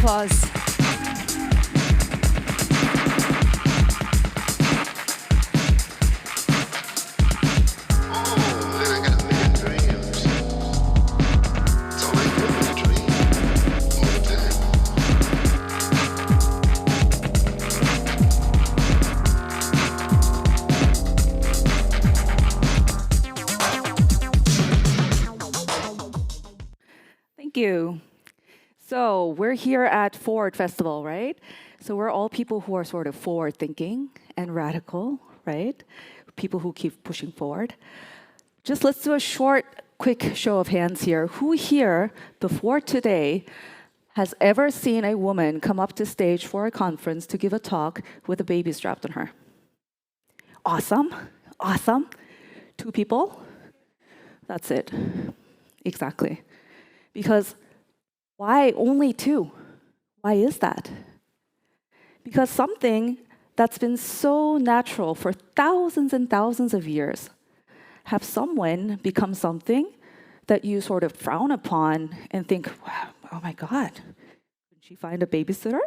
applause. Thank you. So we're here at Forward Festival, right? So we're all people who are sort of forward thinking and radical, right? People who keep pushing forward. Just let's do a short, quick show of hands here. Who here before today has ever seen a woman come up to stage for a conference to give a talk with a baby strapped on her? Awesome. Awesome. 2 people? That's it. Exactly. Because why only 2? Why is that? Because something that's been so natural for thousands and thousands of years have someone become something that you sort of frown upon and think, wow, oh my God, couldn't she find a babysitter?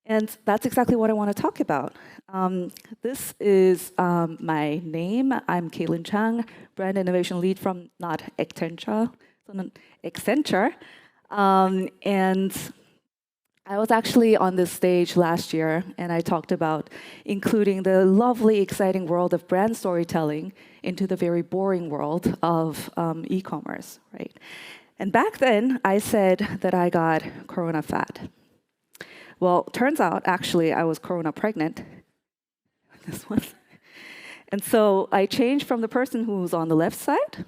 And that's exactly what I want to talk about. This is my name. I'm Kaitlyn Chang, brand innovation lead from not Accenture, Accenture. And I was actually on this stage last year, and I talked about including the lovely, exciting world of brand storytelling into the very boring world of e-commerce, right? And back then, I said that I got Corona fat. Well, turns out, actually, I was Corona pregnant. This one. And so I changed from the person who was on the left side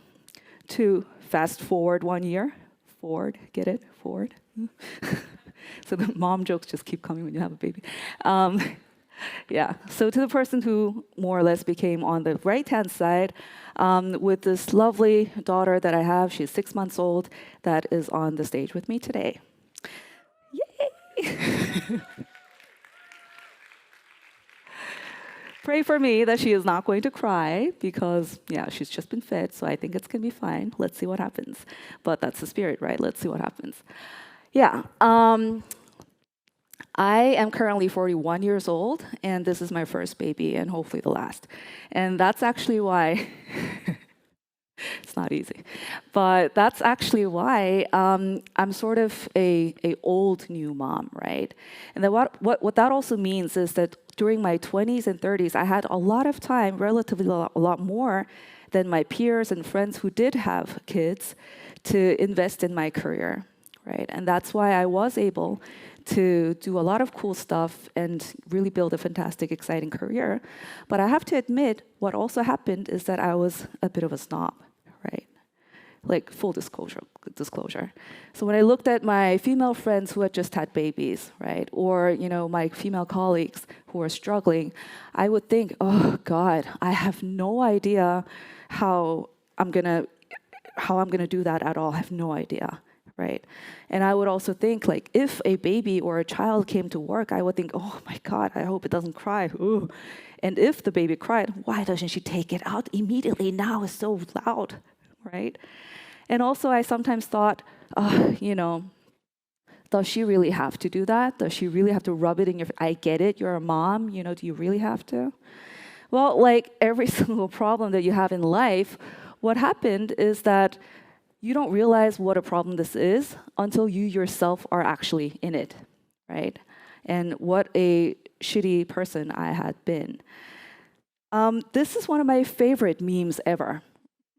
to fast forward 1 year. Forward, get it? Forward. So the mom jokes just keep coming when you have a baby. Yeah, so to the person who more or less became on the right-hand side with this lovely daughter that I have. She's 6 months old, that is on the stage with me today. Yay! Pray for me that she is not going to cry because, yeah, she's just been fed, so I think it's going to be fine. Let's see what happens. But that's the spirit, right? Let's see what happens. Yeah. I am currently 41 years old, and this is my first baby, and hopefully the last. And that's actually why... It's not easy. But that's actually why I'm sort of a old new mom, right? And then what that also means is that during my 20s and 30s, I had a lot of time, relatively a lot more than my peers and friends who did have kids, to invest in my career, right? And that's why I was able to do a lot of cool stuff and really build a fantastic, exciting career. But I have to admit, what also happened is that I was a bit of a snob, right? Like full disclosure. So when I looked at my female friends who had just had babies, right? Or, you know, my female colleagues who were struggling, I would think, oh God, I have no idea how I'm gonna do that at all. I have no idea, right? And I would also think, like, if a baby or a child came to work, I would think, oh my God, I hope it doesn't cry. Ooh. And if the baby cried, why doesn't she take it out immediately? Now it's so loud, right? And also I sometimes thought, you know, does she really have to do that? Does she really have to rub it in your face? I get it, you're a mom, you know, do you really have to? Well, like every single problem that you have in life, what happened is that you don't realize what a problem this is until you yourself are actually in it, right? And what a shitty person I had been. This is one of my favorite memes ever.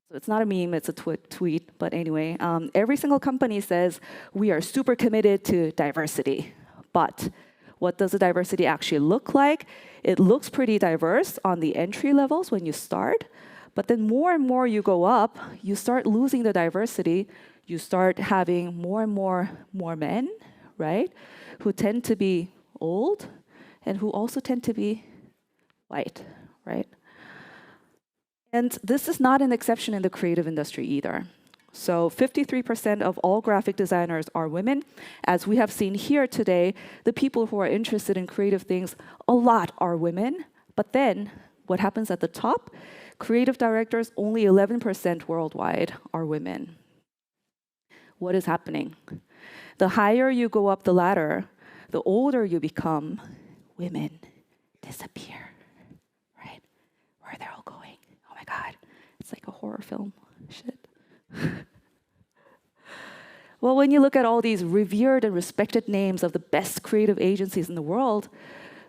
So it's not a meme, it's a tweet, but anyway, every single company says we are super committed to diversity. But what does the diversity actually look like? It looks pretty diverse on the entry levels when you start, but then more and more you go up, you start losing the diversity. You start having more and more men, right? Who tend to be old and who also tend to be white, right? And this is not an exception in the creative industry either. So 53% of all graphic designers are women. As we have seen here today, the people who are interested in creative things, a lot are women. But then what happens at the top? Creative directors, only 11% worldwide are women. What is happening? The higher you go up the ladder, the older you become, women disappear, right? Where are they all going? Oh my God, it's like a horror film. Shit. Well, when you look at all these revered and respected names of the best creative agencies in the world,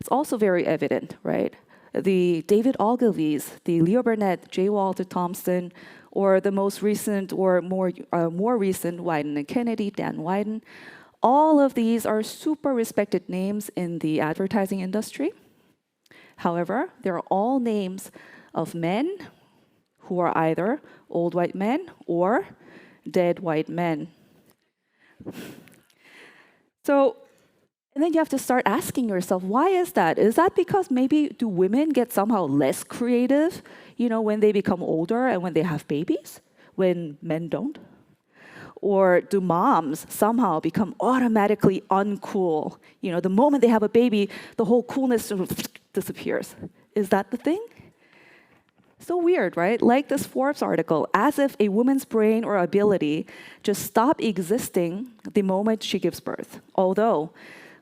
it's also very evident, right? The David Ogilvy's, the Leo Burnett, J. Walter Thompson, or the most recent or more recent Wieden and Kennedy, Dan Wieden. All of these are super respected names in the advertising industry. However, they're all names of men who are either old white men or dead white men. So, and then you have to start asking yourself, why is that? Is that because maybe do women get somehow less creative, when they become older and when they have babies, when men don't? Or do moms somehow become automatically uncool? The moment they have a baby, the whole coolness sort of disappears. Is that the thing? So weird, right? Like this Forbes article, as if a woman's brain or ability just stop existing the moment she gives birth. Although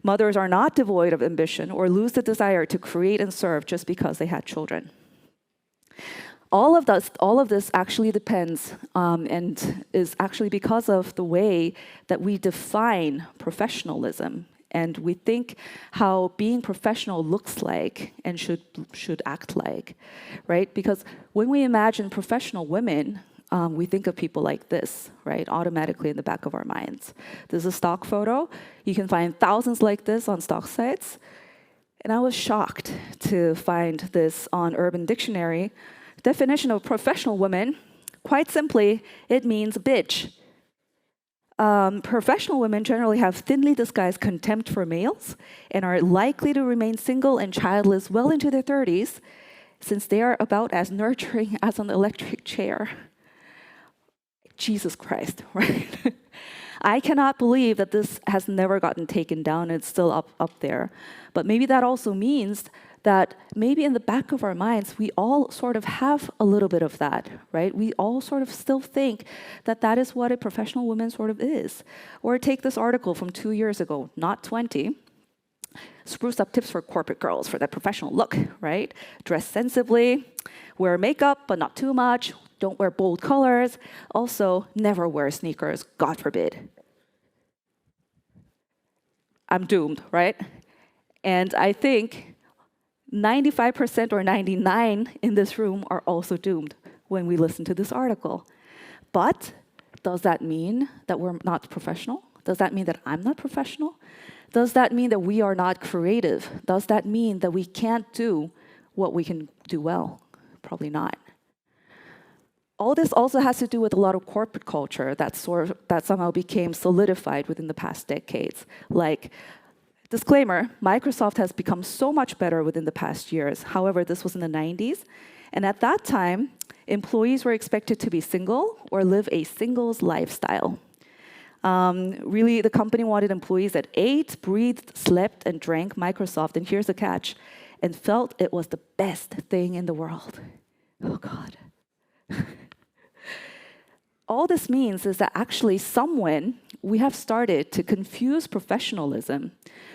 mothers are not devoid of ambition or lose the desire to create and serve just because they had children. All of this actually depends and is actually because of the way that we define professionalism. And we think how being professional looks like and should act like, right? Because when we imagine professional women, we think of people like this, right? Automatically in the back of our minds. This is a stock photo. You can find thousands like this on stock sites. And I was shocked to find this on Urban Dictionary. Definition of professional woman, quite simply, it means bitch. Professional women generally have thinly disguised contempt for males and are likely to remain single and childless well into their 30s, since they are about as nurturing as an electric chair. Jesus Christ, right? I cannot believe that this has never gotten taken down. It's still up there. But maybe that also means that maybe in the back of our minds, we all sort of have a little bit of that, right? We all sort of still think that that is what a professional woman sort of is. Or take this article from 2 years ago, not 20. Spruce up tips for corporate girls for that professional look, right? Dress sensibly, wear makeup, but not too much. Don't wear bold colors. Also, never wear sneakers, God forbid. I'm doomed, right? And I think 95% or 99 in this room are also doomed when we listen to this article. But does that mean that we're not professional? Does that mean that I'm not professional? Does that mean that we are not creative? Does that mean that we can't do what we can do well? Probably not. All this also has to do with a lot of corporate culture that somehow became solidified within the past decades. Like, disclaimer, Microsoft has become so much better within the past years. However, this was in the 90s. And at that time, employees were expected to be single or live a singles lifestyle. Really, the company wanted employees that ate, breathed, slept, and drank Microsoft, and here's the catch, and felt it was the best thing in the world. Oh, God. All this means is that actually we have started to confuse professionalism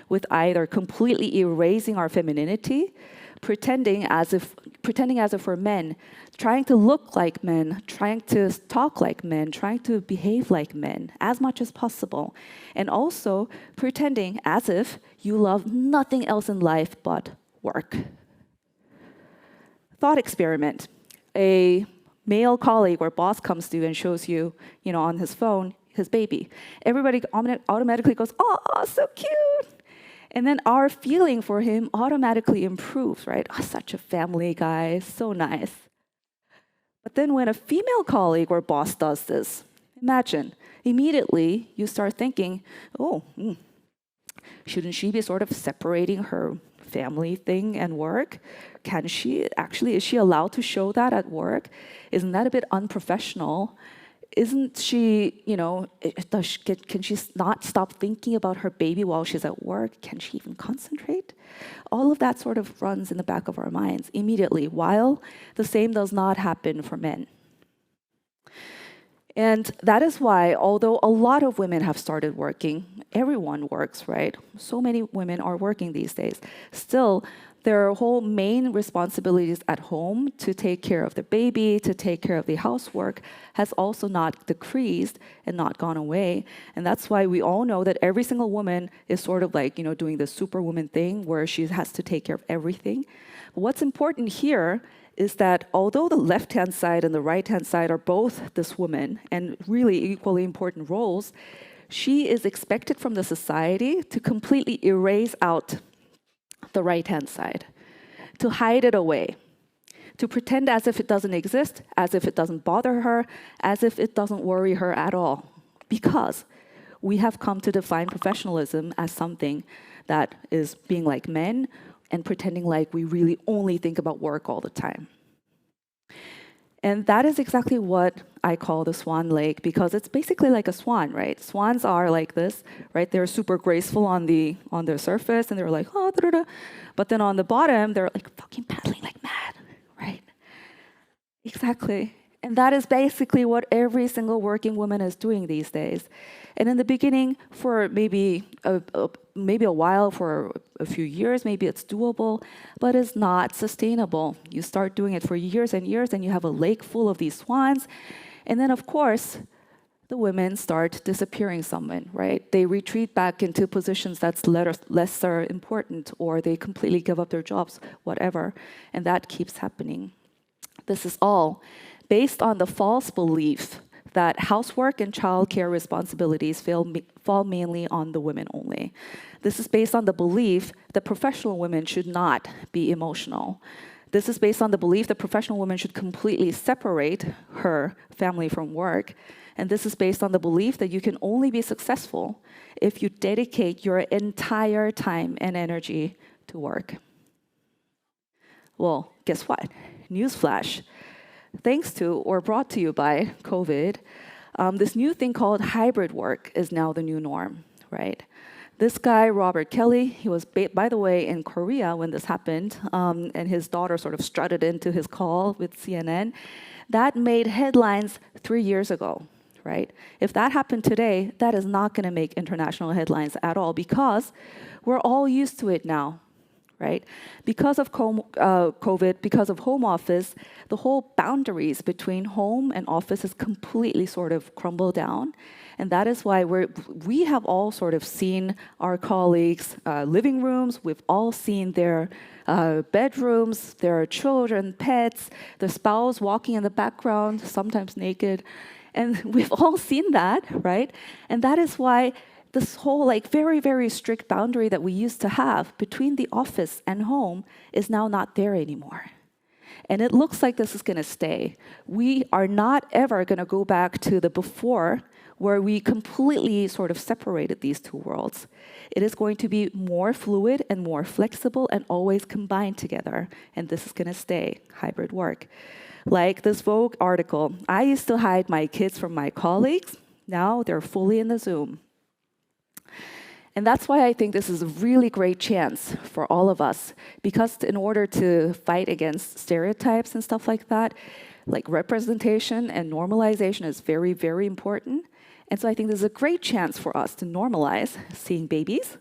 with either completely erasing our femininity, pretending as if we're men, trying to look like men, trying to talk like men, trying to behave like men as much as possible, and also pretending as if you love nothing else in life but work. Thought experiment. A male colleague or boss comes to you and shows you, on his phone, his baby. Everybody automatically goes, "Oh, so cute." And then our feeling for him automatically improves, right? Oh, such a family guy, so nice. But then when a female colleague or boss does this, imagine, immediately you start thinking, shouldn't she be sort of separating her family thing and work? Is she allowed to show that at work? Isn't that a bit unprofessional? Isn't she, can she not stop thinking about her baby while she's at work? Can she even concentrate? All of that sort of runs in the back of our minds immediately, while the same does not happen for men. And that is why, although a lot of women have started working, everyone works, right? So many women are working these days. Still, their whole main responsibilities at home to take care of the baby, to take care of the housework, has also not decreased and not gone away. And that's why we all know that every single woman is sort of like, doing the superwoman thing where she has to take care of everything. But what's important here is that although the left-hand side and the right-hand side are both this woman and really equally important roles, she is expected from the society to completely erase out the right-hand side, to hide it away, to pretend as if it doesn't exist, as if it doesn't bother her, as if it doesn't worry her at all. Because we have come to define professionalism as something that is being like men and pretending like we really only think about work all the time. And that is exactly what I call the Swan Lake, because it's basically like a swan, right? Swans are like this, right? They're super graceful on their surface, and they're like, oh, da, da, da. But then on the bottom, they're like fucking paddling like mad, right? Exactly. And that is basically what every single working woman is doing these days. And in the beginning, for maybe a while, for a few years, maybe it's doable, but it's not sustainable. You start doing it for years and years, and you have a lake full of these swans. And then, of course, the women start disappearing somewhere, right? They retreat back into positions that's lesser important, or they completely give up their jobs, whatever. And that keeps happening. This is all based on the false belief that housework and childcare responsibilities fall mainly on the women only. This is based on the belief that professional women should not be emotional. This is based on the belief that professional women should completely separate her family from work. And this is based on the belief that you can only be successful if you dedicate your entire time and energy to work. Well, guess what? Newsflash. Thanks to or brought to you by COVID, this new thing called hybrid work is now the new norm, right? This guy, Robert Kelly, he was, by the way, in Korea when this happened, and his daughter sort of strutted into his call with CNN. That made headlines 3 years ago, right? If that happened today, that is not going to make international headlines at all, because we're all used to it now. Right? Because of COVID, because of home office, the whole boundaries between home and office has completely sort of crumbled down. And that is why we have all sort of seen our colleagues' living rooms. We've all seen their bedrooms, their children, pets, the spouse walking in the background, sometimes naked. And we've all seen that, right? And that is why this whole very, very strict boundary that we used to have between the office and home is now not there anymore. And it looks like this is going to stay. We are not ever going to go back to the before where we completely sort of separated these two worlds. It is going to be more fluid and more flexible and always combined together. And this is going to stay, hybrid work. Like this Vogue article, I used to hide my kids from my colleagues. Now they're fully in the Zoom. And that's why I think this is a really great chance for all of us, because in order to fight against stereotypes and stuff like that, like representation and normalization is very, very important. And so I think this is a great chance for us to normalize seeing babies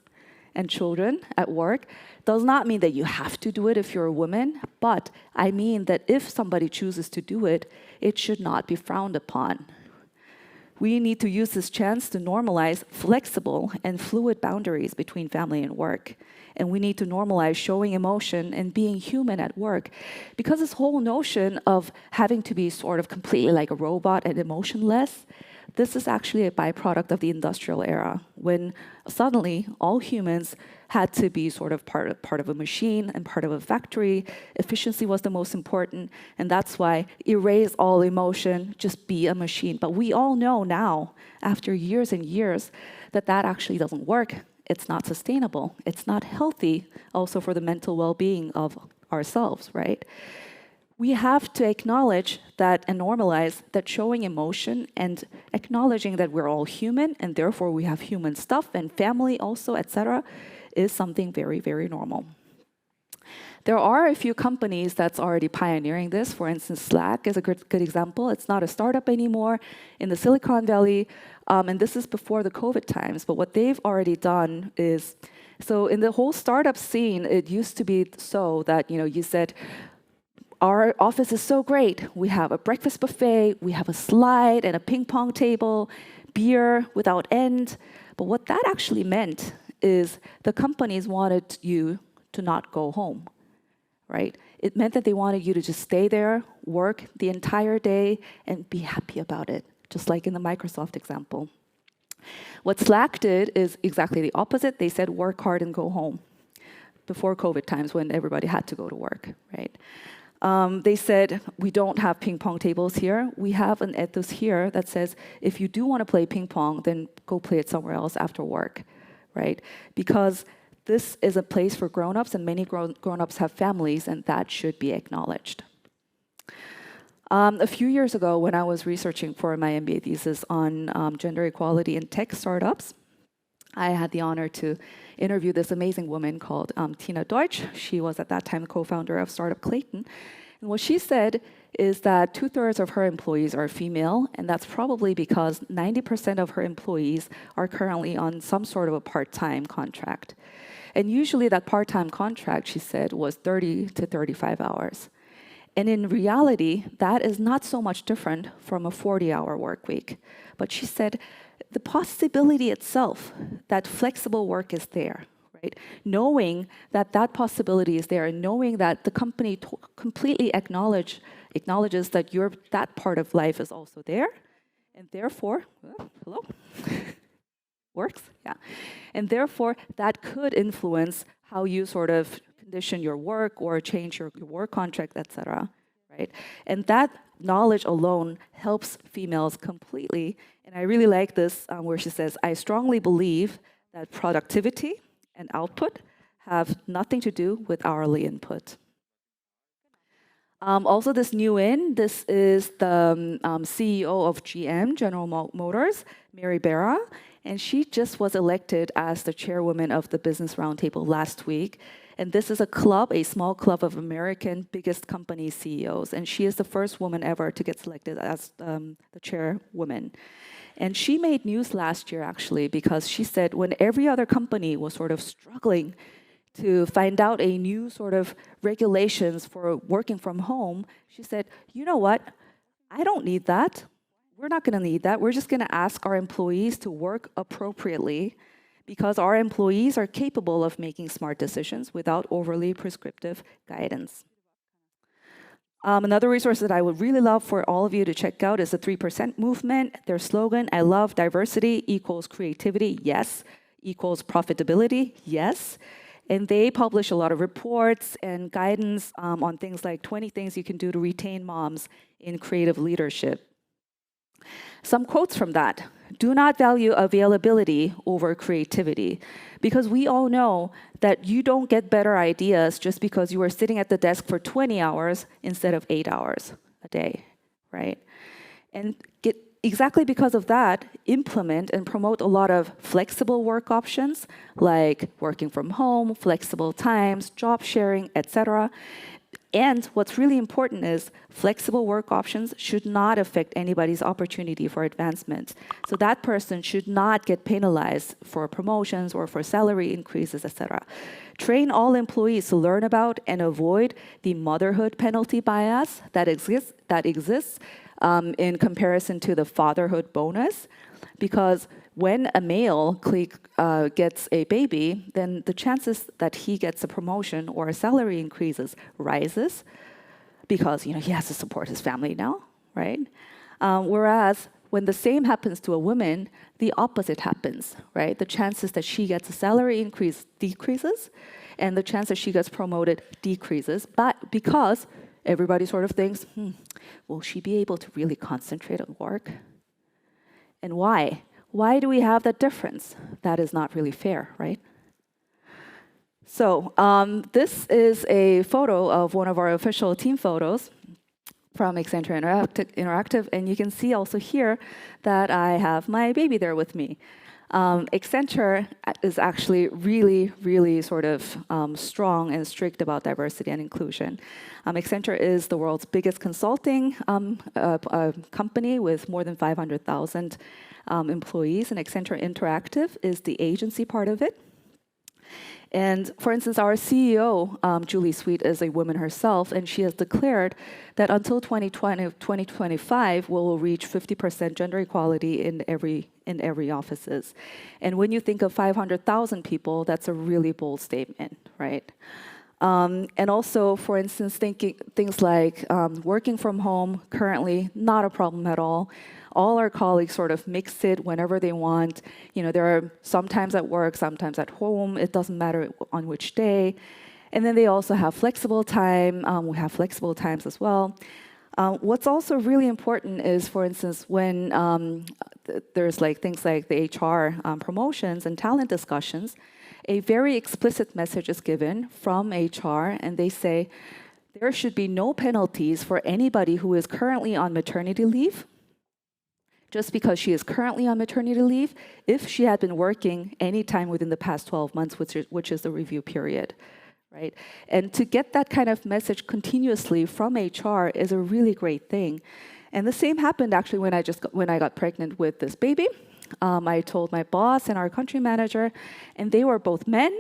and children at work. Does not mean that you have to do it if you're a woman, but I mean that if somebody chooses to do it, it should not be frowned upon. We need to use this chance to normalize flexible and fluid boundaries between family and work. And we need to normalize showing emotion and being human at work. Because this whole notion of having to be sort of completely like a robot and emotionless, this is actually a byproduct of the industrial era, when suddenly all humans had to be sort of part of a machine and part of a factory. Efficiency was the most important, and that's why erase all emotion, just be a machine. But we all know now, after years and years, that that actually doesn't work. It's not sustainable. It's not healthy also for the mental well-being of ourselves, right? We have to acknowledge that and normalize that showing emotion and acknowledging that we're all human and therefore we have human stuff and family also, etc., is something very, very normal. There are a few companies that's already pioneering this. For instance, Slack is a good example. It's not a startup anymore in the Silicon Valley, and this is before the COVID times. But what they've already done is, so in the whole startup scene, it used to be so that you said, our office is so great. We have a breakfast buffet, we have a slide and a ping pong table, beer without end. But what that actually meant is the companies wanted you to not go home, right? It meant that they wanted you to just stay there, work the entire day, and be happy about it, just like in the Microsoft example. What Slack did is exactly the opposite. They said, work hard and go home, before COVID times when everybody had to go to work, right? They said, we don't have ping pong tables here. We have an ethos here that says, if you do want to play ping pong, then go play it somewhere else after work, right? Because this is a place for grown-ups, and many grown-ups have families, and that should be acknowledged. A few years ago, when I was researching for my MBA thesis on gender equality in tech startups, I had the honor to interview this amazing woman called Tina Deutsch. She was at that time the co-founder of startup Clayton. And what she said is that 2/3 of her employees are female, and that's probably because 90% of her employees are currently on some sort of a part-time contract. And usually that part-time contract, she said, was 30 to 35 hours. And in reality, that is not so much different from a 40-hour work week. But she said, the possibility itself that flexible work is there, right? Knowing that that possibility is there, and knowing that the company completely acknowledges that that part of life is also there, and therefore, hello, works, yeah, and therefore that could influence how you sort of condition your work or change your work contract, etc. Right? And that knowledge alone helps females completely. And I really like this where she says, I strongly believe that productivity and output have nothing to do with hourly input. Also, this this is the CEO of GM, General Motors, Mary Barra, and she just was elected as the chairwoman of the Business Roundtable last week. And this is a small club of American biggest company CEOs. And she is the first woman ever to get selected as the chairwoman. And she made news last year, actually, because she said when every other company was sort of struggling to find out a new sort of regulations for working from home, she said, you know what? I don't need that. We're not going to need that. We're just going to ask our employees to work appropriately, because our employees are capable of making smart decisions without overly prescriptive guidance. Another resource that I would really love for all of you to check out is the 3% movement. Their slogan, I love diversity equals creativity, yes, equals profitability, yes. And they publish a lot of reports and guidance on things like 20 things you can do to retain moms in creative leadership. Some quotes from that. Do not value availability over creativity, because we all know that you don't get better ideas just because you are sitting at the desk for 20 hours instead of 8 hours a day, right? And exactly because of that, implement and promote a lot of flexible work options like working from home, flexible times, job sharing, etc. And what's really important is flexible work options should not affect anybody's opportunity for advancement. So that person should not get penalized for promotions or for salary increases, etc. Train all employees to learn about and avoid the motherhood penalty bias that exists in comparison to the fatherhood bonus, because when a male gets a baby, then the chances that he gets a promotion or a salary increases rises, because he has to support his family now, right? Whereas when the same happens to a woman, the opposite happens, right? The chances that she gets a salary increase decreases, and the chance that she gets promoted decreases, but because everybody sort of thinks, will she be able to really concentrate on work? And why? Why do we have that difference? That is not really fair, right? So this is a photo of one of our official team photos from Accenture Interactive, and you can see also here that I have my baby there with me. Accenture is actually really, really sort of strong and strict about diversity and inclusion. Accenture is the world's biggest consulting company with more than 500,000 employees, and Accenture Interactive is the agency part of it. And for instance, our CEO, Julie Sweet, is a woman herself, and she has declared that until 2025, we will reach 50% gender equality in every offices. And when you think of 500,000 people, that's a really bold statement, right? And also, for instance, things like working from home, currently not a problem at all. All our colleagues sort of mix it whenever they want. You know, there are sometimes at work, sometimes at home. It doesn't matter on which day. And then they also have flexible time. We have flexible times as well. What's also really important is, for instance, when there's like things like the HR promotions and talent discussions, a very explicit message is given from HR, and they say there should be no penalties for anybody who is currently on maternity leave. Just because she is currently on maternity leave, if she had been working any time within the past 12 months, which is the review period, right? And to get that kind of message continuously from HR is a really great thing. And the same happened actually when I got pregnant with this baby. I told my boss and our country manager, and they were both men,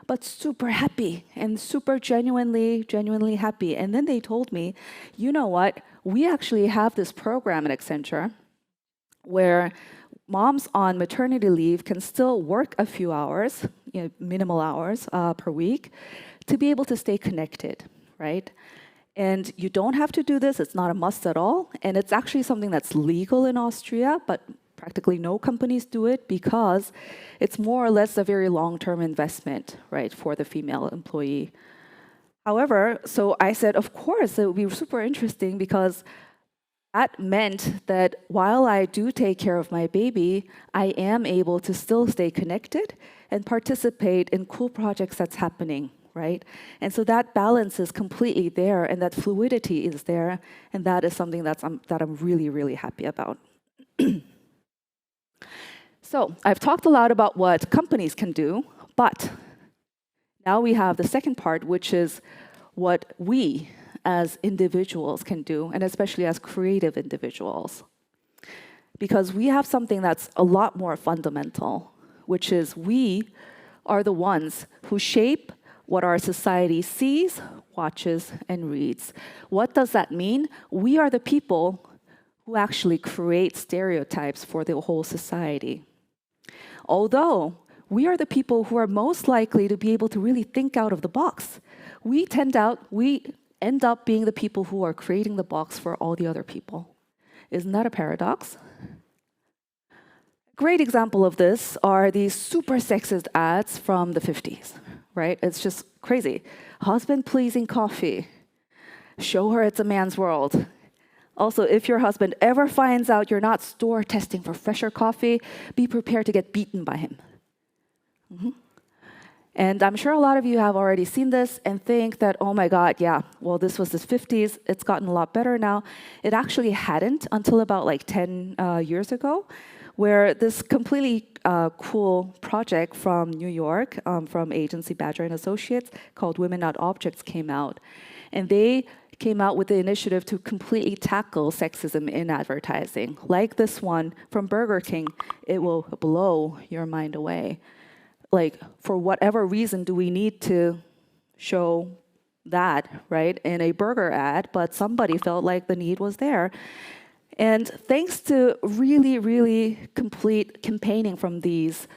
but super happy and super genuinely happy. And then they told me, you know what? We actually have this program at Accenture where moms on maternity leave can still work a few hours, minimal hours per week, to be able to stay connected, right? And you don't have to do this. It's not a must at all. And it's actually something that's legal in Austria, but practically no companies do it because it's more or less a very long-term investment, right, for the female employee. However, so I said, of course, it would be super interesting because that meant that while I do take care of my baby, I am able to still stay connected and participate in cool projects that's happening, right? And so that balance is completely there, and that fluidity is there, and that is something that I'm really, really happy about. So I've talked a lot about what companies can do, but now we have the second part, which is what we as individuals can do, and especially as creative individuals. Because we have something that's a lot more fundamental, which is we are the ones who shape what our society sees, watches, and reads. What does that mean? We are the people who actually create stereotypes for the whole society. Although we are the people who are most likely to be able to really think out of the box, we end up being the people who are creating the box for all the other people. Isn't that a paradox? Great example of this are these super sexist ads from the 50s, right? It's just crazy. Husband-pleasing coffee. Show her it's a man's world. Also, if your husband ever finds out you're not store testing for fresher coffee, be prepared to get beaten by him. Mm-hmm. And I'm sure a lot of you have already seen this and think that, oh my God, yeah, well, this was the 50s. It's gotten a lot better now. It actually hadn't until about like 10 years ago, where this completely cool project from New York, from agency Badger & Associates, called Women Not Objects came out. And they came out with the initiative to completely tackle sexism in advertising. Like this one from Burger King, it will blow your mind away. Like, for whatever reason do we need to show that, right, in a burger ad, but somebody felt like the need was there. And thanks to really, really complete campaigning from these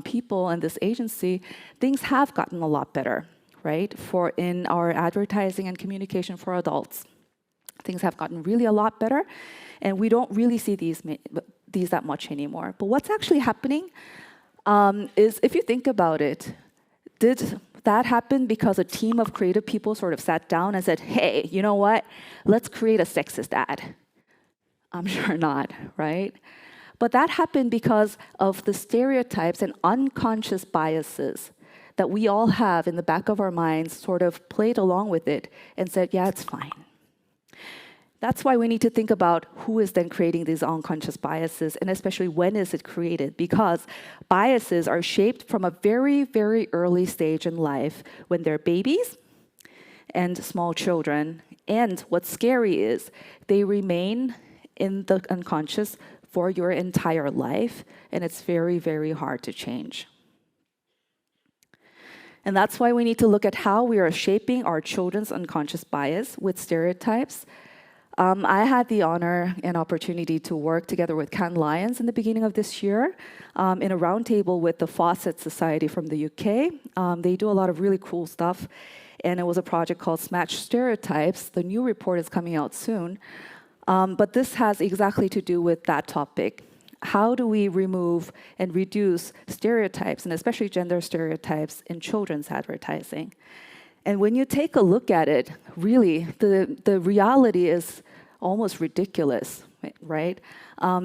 people and this agency, things have gotten a lot better, right, for in our advertising and communication for adults. Things have gotten really a lot better, and we don't really see these that much anymore. But what's actually happening is, if you think about it, did that happen because a team of creative people sort of sat down and said, hey, you know what, let's create a sexist ad? I'm sure not, right? But that happened because of the stereotypes and unconscious biases that we all have in the back of our minds, sort of played along with it and said, yeah, it's fine. That's why we need to think about who is then creating these unconscious biases, and especially when is it created, because biases are shaped from a very, very early stage in life when they're babies and small children. And what's scary is they remain in the unconscious for your entire life, and it's very, very hard to change. And that's why we need to look at how we are shaping our children's unconscious bias with stereotypes. I had the honor and opportunity to work together with Cannes Lions in the beginning of this year in a roundtable with the Fawcett Society from the UK. They do a lot of really cool stuff, and it was a project called Smash Stereotypes. The new report is coming out soon. But this has exactly to do with that topic. How do we remove and reduce stereotypes, and especially gender stereotypes, in children's advertising? And when you take a look at it, really, the reality is almost ridiculous, right?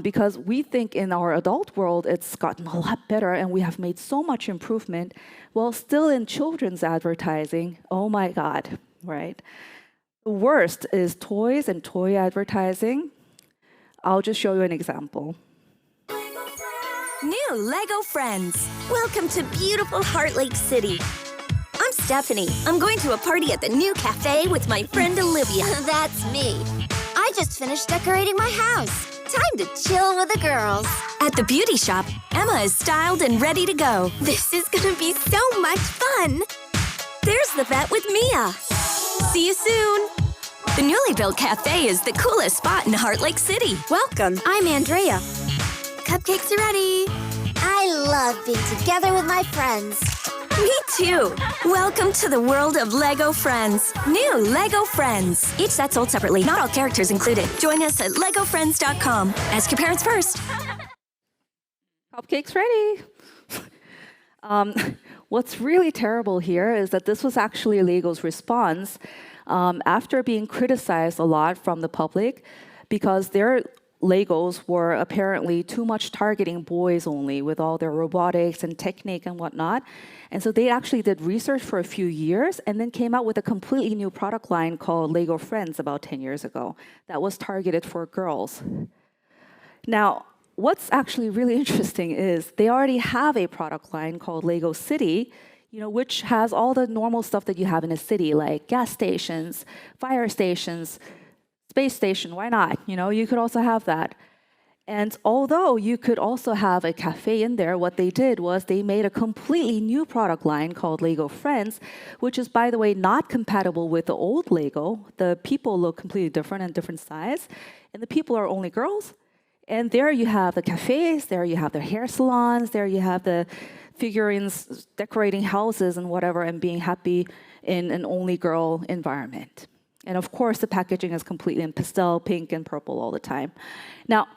Because we think in our adult world it's gotten a lot better and we have made so much improvement. Well, still in children's advertising, oh my God, right? The worst is toys and toy advertising. I'll just show you an example. New Lego friends. Welcome to beautiful Heart Lake City. I'm Stephanie. I'm going to a party at the new cafe with my friend Olivia. That's me. I just finished decorating my house. Time to chill with the girls. At the beauty shop, Emma is styled and ready to go. This is gonna be so much fun. There's the vet with Mia. See you soon. The newly built cafe is the coolest spot in Heart Lake City. Welcome. I'm Andrea. Cupcakes are ready. I love being together with my friends. Me too. Welcome to the world of Lego Friends. New Lego Friends. Each set sold separately. Not all characters included. Join us at legofriends.com. Ask your parents first. Cupcakes ready. What's really terrible here is that this was actually Lego's response after being criticized a lot from the public because their Legos were apparently too much targeting boys only with all their robotics and technique and whatnot. And so they actually did research for a few years and then came out with a completely new product line called Lego Friends about 10 years ago that was targeted for girls. Now, what's actually really interesting is they already have a product line called Lego City, which has all the normal stuff that you have in a city, like gas stations, fire stations, space station, why not? You could also have that. And although you could also have a cafe in there, what they did was they made a completely new product line called Lego Friends, which is, by the way, not compatible with the old Lego. The people look completely different and different size, and the people are only girls. And there you have the cafes, there you have the hair salons, there you have the figurines decorating houses and whatever and being happy in an only girl environment. And of course, the packaging is completely in pastel, pink, and purple all the time. Now,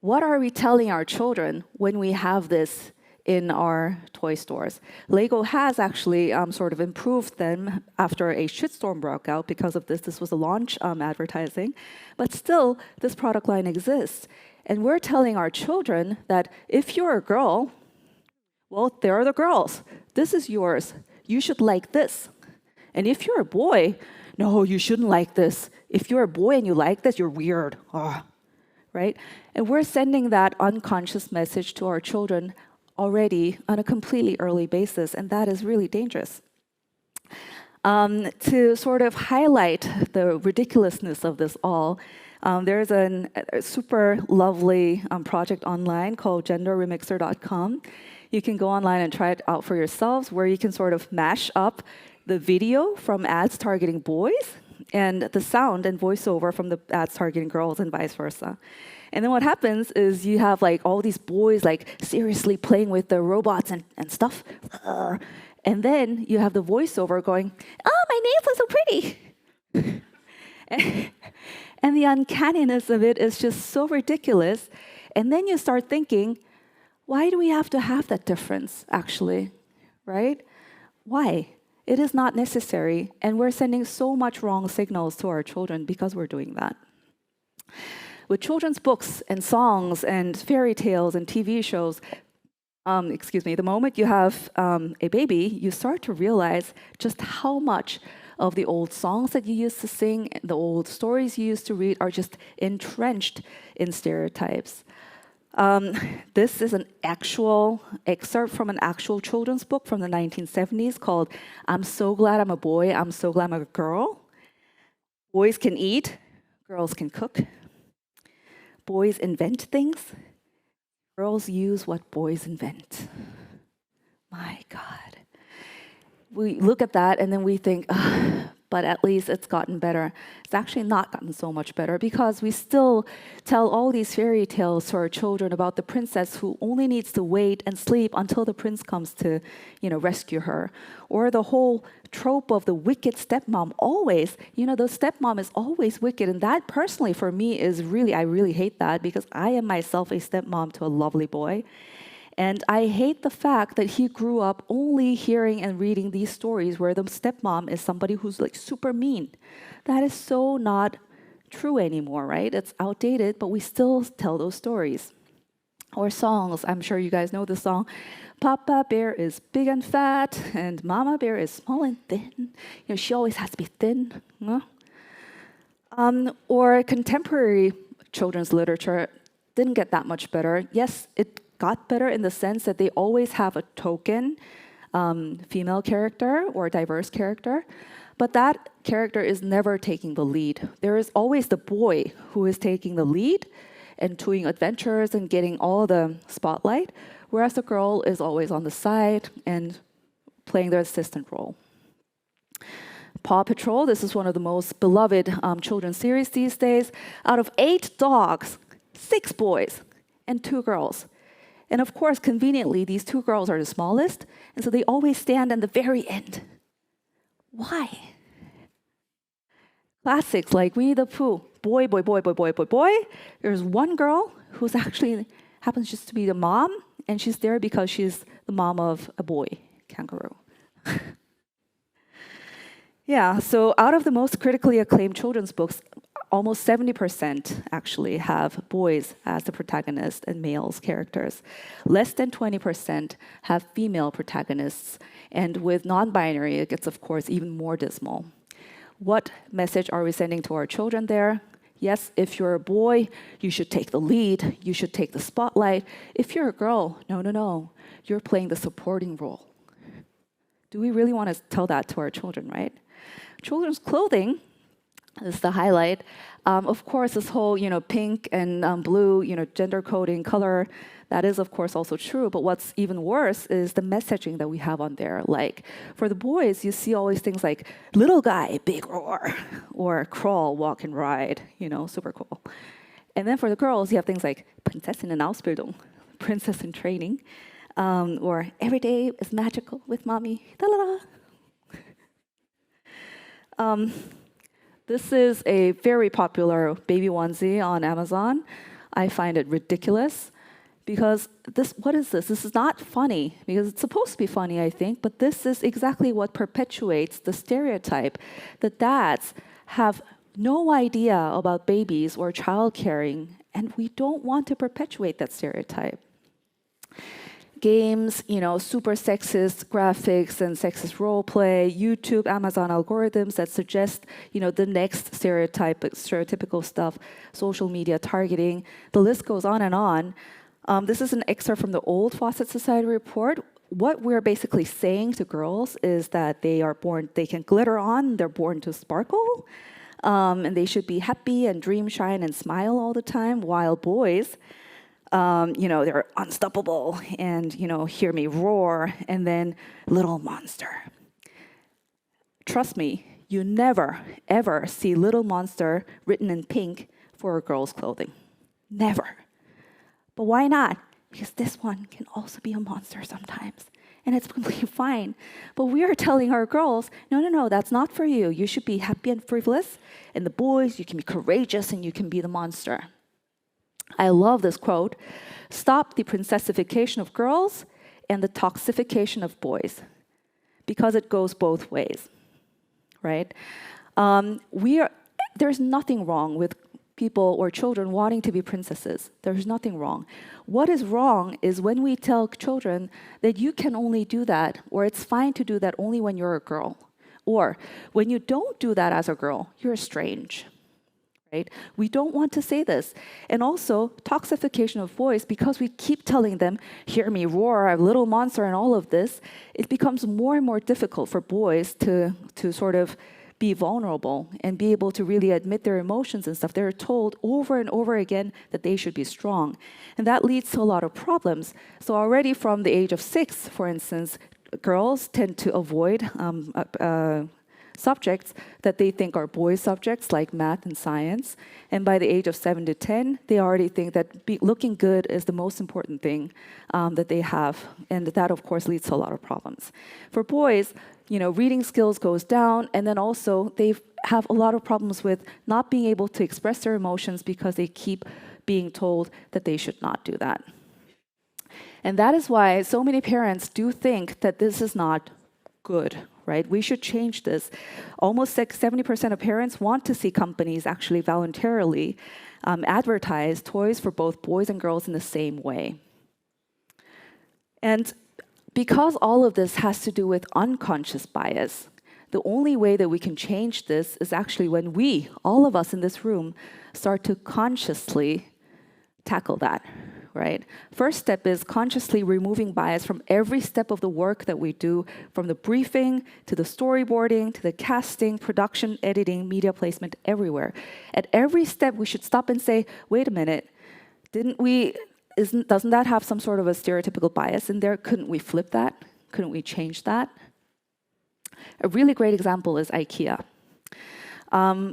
what are we telling our children when we have this in our toy stores? Lego has actually sort of improved them after a shitstorm broke out because of this. This was a launch advertising. But still, this product line exists. And we're telling our children that if you're a girl, well, there are the girls. This is yours. You should like this. And if you're a boy, no, you shouldn't like this. If you're a boy and you like this, you're weird. Right? And we're sending that unconscious message to our children already on a completely early basis, and that is really dangerous. To sort of highlight the ridiculousness of this all, there's a super lovely project online called genderremixer.com. You can go online and try it out for yourselves, where you can sort of mash up the video from ads targeting boys and the sound and voiceover from the ads targeting girls and vice versa. And then what happens is you have like all these boys like seriously playing with the robots and stuff. And then you have the voiceover going, oh, my nails are so pretty. And the uncanniness of it is just so ridiculous. And then you start thinking, why do we have to have that difference, actually, right? Why? It is not necessary, and we're sending so much wrong signals to our children because we're doing that. With children's books and songs and fairy tales and TV shows, the moment you have a baby, you start to realize just how much of the old songs that you used to sing, the old stories you used to read are just entrenched in stereotypes. This is an actual excerpt from an actual children's book from the 1970s called I'm So Glad I'm a Boy, I'm So Glad I'm a Girl. Boys can eat, girls can cook. Boys invent things, girls use what boys invent. My God. We look at that and then we think, but at least it's gotten better. It's actually not gotten so much better because we still tell all these fairy tales to our children about the princess who only needs to wait and sleep until the prince comes to, rescue her. Or the whole trope of the wicked stepmom always, the stepmom is always wicked. And that personally for me is I really hate that because I am myself a stepmom to a lovely boy. And I hate the fact that he grew up only hearing and reading these stories where the stepmom is somebody who's like super mean. That is so not true anymore, right? It's outdated, but we still tell those stories. Or songs, I'm sure you guys know the song, Papa Bear is big and fat, and Mama Bear is small and thin. She always has to be thin. Or contemporary children's literature didn't get that much better. Yes, it got better in the sense that they always have a token female character or diverse character, but that character is never taking the lead. There is always the boy who is taking the lead and doing adventures and getting all the spotlight, whereas the girl is always on the side and playing the assistant role. Paw Patrol, this is one of the most beloved children's series these days. Out of 8 dogs, 6 boys and 2 girls. And of course, conveniently, these 2 girls are the smallest, and so they always stand at the very end. Why? Classics like Winnie the Pooh, boy, boy, boy, boy, boy, boy, boy. There's one girl who's actually happens just to be the mom, and she's there because she's the mom of a boy kangaroo. Yeah, so out of the most critically acclaimed children's books, almost 70% actually have boys as the protagonist and males characters. Less than 20% have female protagonists. And with non-binary, it gets, of course, even more dismal. What message are we sending to our children there? Yes, if you're a boy, you should take the lead. You should take the spotlight. If you're a girl, no. You're playing the supporting role. Do we really want to tell that to our children, right? Children's clothing is the highlight. Of course, this whole, pink and blue, gender coding color, that is, of course, also true. But what's even worse is the messaging that we have on there. Like, for the boys, you see always things like little guy, big roar, or crawl, walk, and ride, super cool. And then for the girls, you have things like Prinzessin in Ausbildung, princess in training, or every day is magical with mommy, da-la-la. This is a very popular baby onesie on Amazon. I find it ridiculous because what is this? This is not funny because it's supposed to be funny, I think, but this is exactly what perpetuates the stereotype that dads have no idea about babies or child caring, and we don't want to perpetuate that stereotype. Games, super sexist graphics and sexist role play, YouTube, Amazon algorithms that suggest, the next stereotypical stuff, social media targeting, the list goes on and on. This is an excerpt from the old Fawcett Society report. What we're basically saying to girls is that they can glitter on, they're born to sparkle, and they should be happy and dream, shine, and smile all the time, while boys, they're unstoppable and, hear me roar, and then little monster. Trust me, you never, ever see little monster written in pink for a girl's clothing. Never. But why not? Because this one can also be a monster sometimes. And it's completely fine. But we are telling our girls, no, that's not for you. You should be happy and frivolous. And the boys, you can be courageous and you can be the monster. I love this quote. Stop the princessification of girls and the toxification of boys, because it goes both ways, right? There's nothing wrong with people or children wanting to be princesses. There's nothing wrong. What is wrong is when we tell children that you can only do that, or it's fine to do that only when you're a girl, Or when you don't do that as a girl, you're strange. Right? We don't want to say this. And also, toxification of voice, because we keep telling them, hear me roar, I'm a little monster, and all of this, it becomes more and more difficult for boys to sort of be vulnerable and be able to really admit their emotions and stuff. They're told over and over again that they should be strong. And that leads to a lot of problems. So already from the age of 6, for instance, girls tend to avoid subjects that they think are boy subjects like math and science. And by the age of 7 to 10, they already think that looking good is the most important thing that they have. And that, of course, leads to a lot of problems. For boys, reading skills goes down, and then also they have a lot of problems with not being able to express their emotions because they keep being told that they should not do that. And that is why so many parents do think that this is not good, right? We should change this. Almost 70% of parents want to see companies actually voluntarily advertise toys for both boys and girls in the same way. And because all of this has to do with unconscious bias, the only way that we can change this is actually when we, all of us in this room, start to consciously tackle that, right? First step is consciously removing bias from every step of the work that we do, from the briefing to the storyboarding to the casting, production, editing, media placement, everywhere. At every step, we should stop and say, wait a minute, doesn't that have some sort of a stereotypical bias in there? Couldn't we flip that? Couldn't we change that? A really great example is IKEA.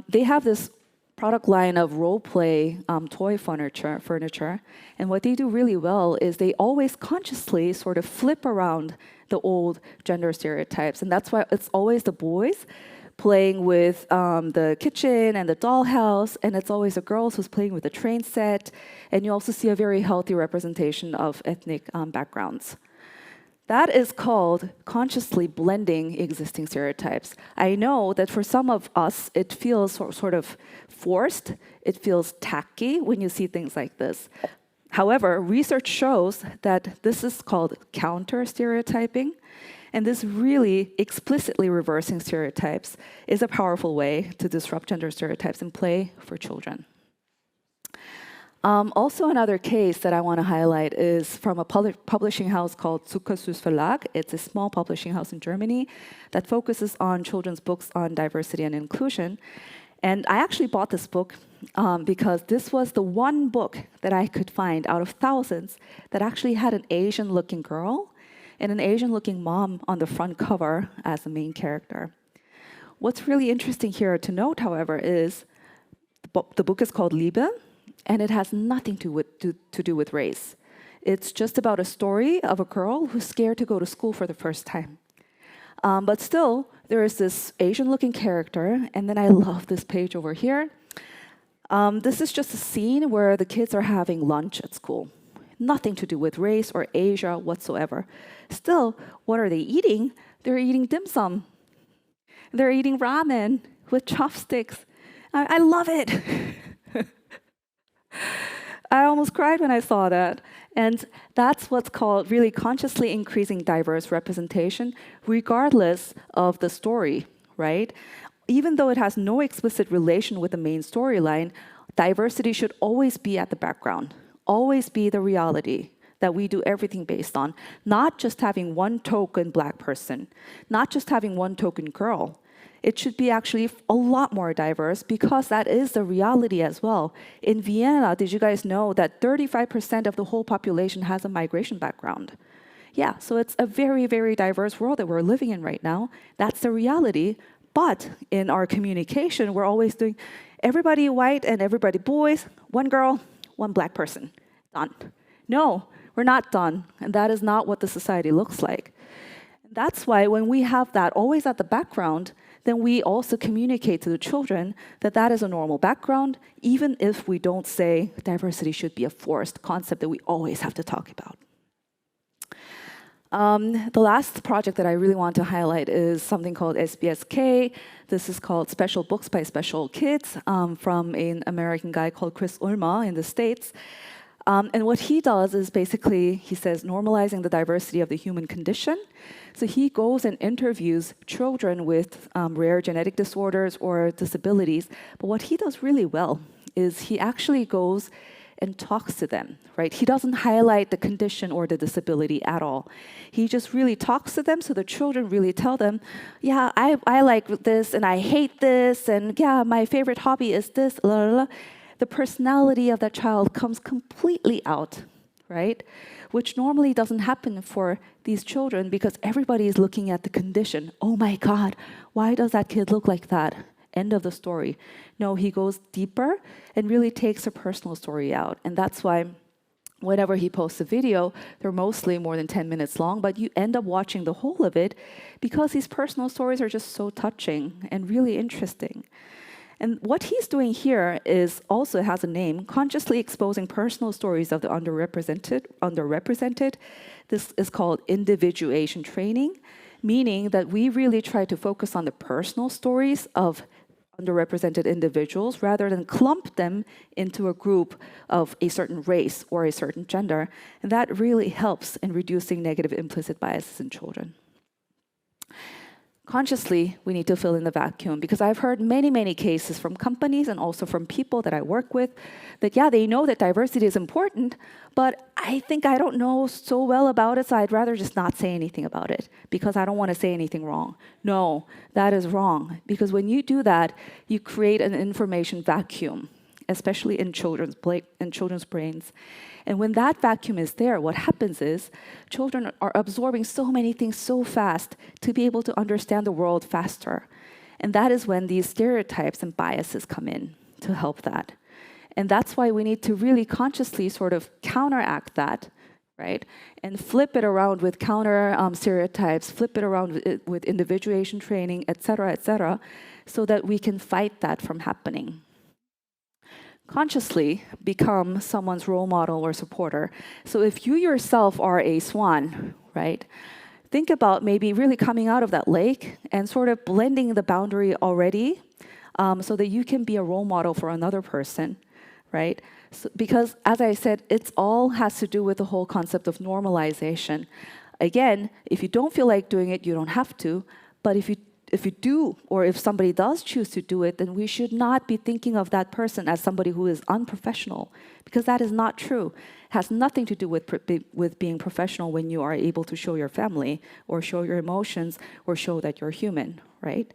They have this product line of role-play toy furniture. And what they do really well is they always consciously sort of flip around the old gender stereotypes. And that's why it's always the boys playing with the kitchen and the dollhouse, and it's always the girls who's playing with the train set. And you also see a very healthy representation of ethnic backgrounds. That is called consciously blending existing stereotypes. I know that for some of us, it feels sort of forced. It feels tacky when you see things like this. However, research shows that this is called counter-stereotyping. And this really explicitly reversing stereotypes is a powerful way to disrupt gender stereotypes in play for children. Also, another case that I want to highlight is from a publishing house called Zuckersüß Verlag. It's a small publishing house in Germany that focuses on children's books on diversity and inclusion. And I actually bought this book because this was the one book that I could find out of thousands that actually had an Asian-looking girl and an Asian-looking mom on the front cover as the main character. What's really interesting here to note, however, is the book is called Liebe, and it has nothing to do with race. It's just about a story of a girl who's scared to go to school for the first time. But still, there is this Asian-looking character, and then I love this page over here. This is just a scene where the kids are having lunch at school. Nothing to do with race or Asia whatsoever. Still, what are they eating? They're eating dim sum. They're eating ramen with chopsticks. I love it. I almost cried when I saw that. And that's what's called really consciously increasing diverse representation, regardless of the story, right? Even though it has no explicit relation with the main storyline, diversity should always be at the background, always be the reality that we do everything based on, not just having one token Black person, not just having one token girl. It should be actually a lot more diverse because that is the reality as well. In Vienna, did you guys know that 35% of the whole population has a migration background? Yeah, so it's a very, very diverse world that we're living in right now. That's the reality. But in our communication, we're always doing everybody white and everybody boys, one girl, one Black person. Done. No, we're not done. And that is not what the society looks like. That's why when we have that always at the background, then we also communicate to the children that that is a normal background, even if we don't say diversity should be a forced concept that we always have to talk about. The last project that I really want to highlight is something called SBSK. This is called Special Books by Special Kids from an American guy called Chris Ulmer in the States. And what he does is basically, he says, normalizing the diversity of the human condition. So he goes and interviews children with rare genetic disorders or disabilities. But what he does really well is he actually goes and talks to them, right? He doesn't highlight the condition or the disability at all. He just really talks to them, so the children really tell them, yeah, I like this and I hate this, and yeah, my favorite hobby is this, blah, blah, blah. The personality of that child comes completely out, right? Which normally doesn't happen for these children because everybody is looking at the condition. Oh my God, why does that kid look like that? End of the story. No, he goes deeper and really takes a personal story out. And that's why whenever he posts a video, they're mostly more than 10 minutes long, but you end up watching the whole of it because these personal stories are just so touching and really interesting. And what he's doing here is also has a name, consciously exposing personal stories of the underrepresented. This is called individuation training, meaning that we really try to focus on the personal stories of underrepresented individuals rather than clump them into a group of a certain race or a certain gender. And that really helps in reducing negative implicit biases in children. Consciously, we need to fill in the vacuum because I've heard many, many cases from companies and also from people that I work with that, yeah, they know that diversity is important, but I think I don't know so well about it, so I'd rather just not say anything about it because I don't want to say anything wrong. No, that is wrong because when you do that, you create an information vacuum, especially in children's brains. And when that vacuum is there, what happens is children are absorbing so many things so fast to be able to understand the world faster. And that is when these stereotypes and biases come in to help that. And that's why we need to really consciously sort of counteract that, right? And flip it around with counter stereotypes, flip it around with individuation training, et cetera, so that we can fight that from happening. Consciously become someone's role model or supporter. So if you yourself are a swan, right, think about maybe really coming out of that lake and sort of blending the boundary already so that you can be a role model for another person, right? So, because as I said, it all has to do with the whole concept of normalization. Again, if you don't feel like doing it, you don't have to, but if you do, or if somebody does choose to do it, then we should not be thinking of that person as somebody who is unprofessional, because that is not true. It has nothing to do with being professional when you are able to show your family, or show your emotions, or show that you're human, right?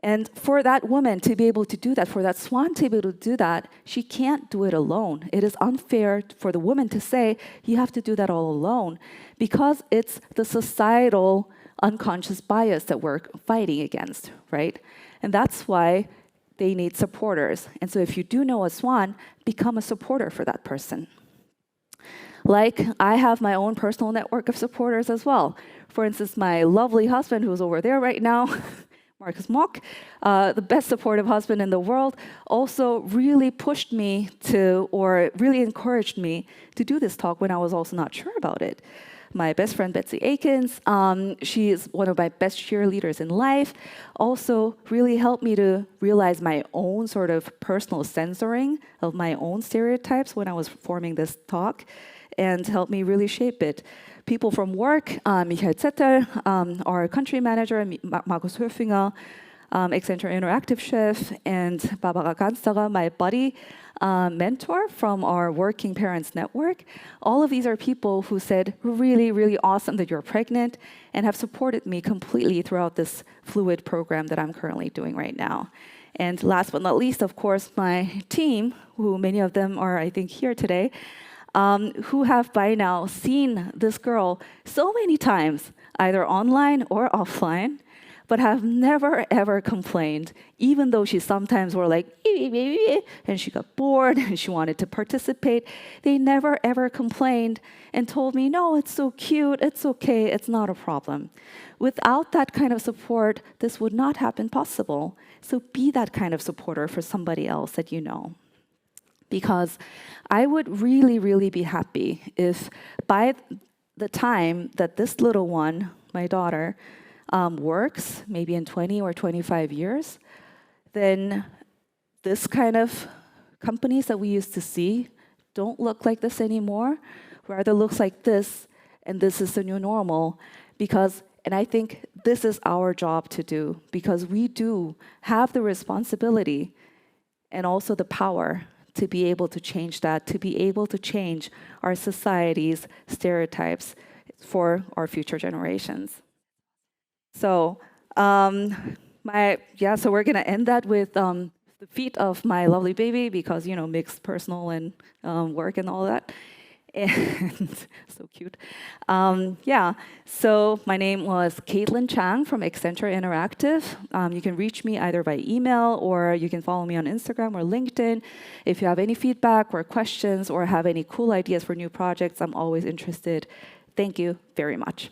And for that woman to be able to do that, for that swan to be able to do that, she can't do it alone. It is unfair for the woman to say, you have to do that all alone, because it's the societal unconscious bias that we're fighting against, right? And that's why they need supporters. And so if you do know a swan, become a supporter for that person. Like, I have my own personal network of supporters as well. For instance, my lovely husband, who's over there right now, Marcus Mock, the best supportive husband in the world, also really pushed me to, or really encouraged me to do this talk when I was also not sure about it. My best friend, Betsy Akins, she is one of my best cheerleaders in life, also really helped me to realize my own sort of personal censoring of my own stereotypes when I was forming this talk, and helped me really shape it. People from work, Michael Zetter, our country manager, Markus Höfinger, Accenture Interactive chef, and Barbara Gansterer, my buddy, mentor from our Working Parents Network. All of these are people who said, really, really awesome that you're pregnant, and have supported me completely throughout this fluid program that I'm currently doing right now. And last but not least, of course, my team, who many of them are, I think, here today, who have by now seen this girl so many times, either online or offline, but have never ever complained, even though she sometimes were like, and she got bored and she wanted to participate. They never ever complained and told me, no, it's so cute, it's okay, it's not a problem. Without that kind of support, this would not have been possible. So be that kind of supporter for somebody else that you know. Because I would really, really be happy if by the time that this little one, my daughter, works, maybe in 20 or 25 years, then this kind of companies that we used to see don't look like this anymore, rather looks like this, and this is the new normal. And I think this is our job to do, because we do have the responsibility and also the power to be able to change that, to be able to change our society's stereotypes for our future generations. So, so we're gonna end that with the feet of my lovely baby, because mixed personal and work and all that. And so cute. So my name was Kaitlyn Chang from Accenture Interactive. You can reach me either by email, or you can follow me on Instagram or LinkedIn. If you have any feedback or questions or have any cool ideas for new projects, I'm always interested. Thank you very much.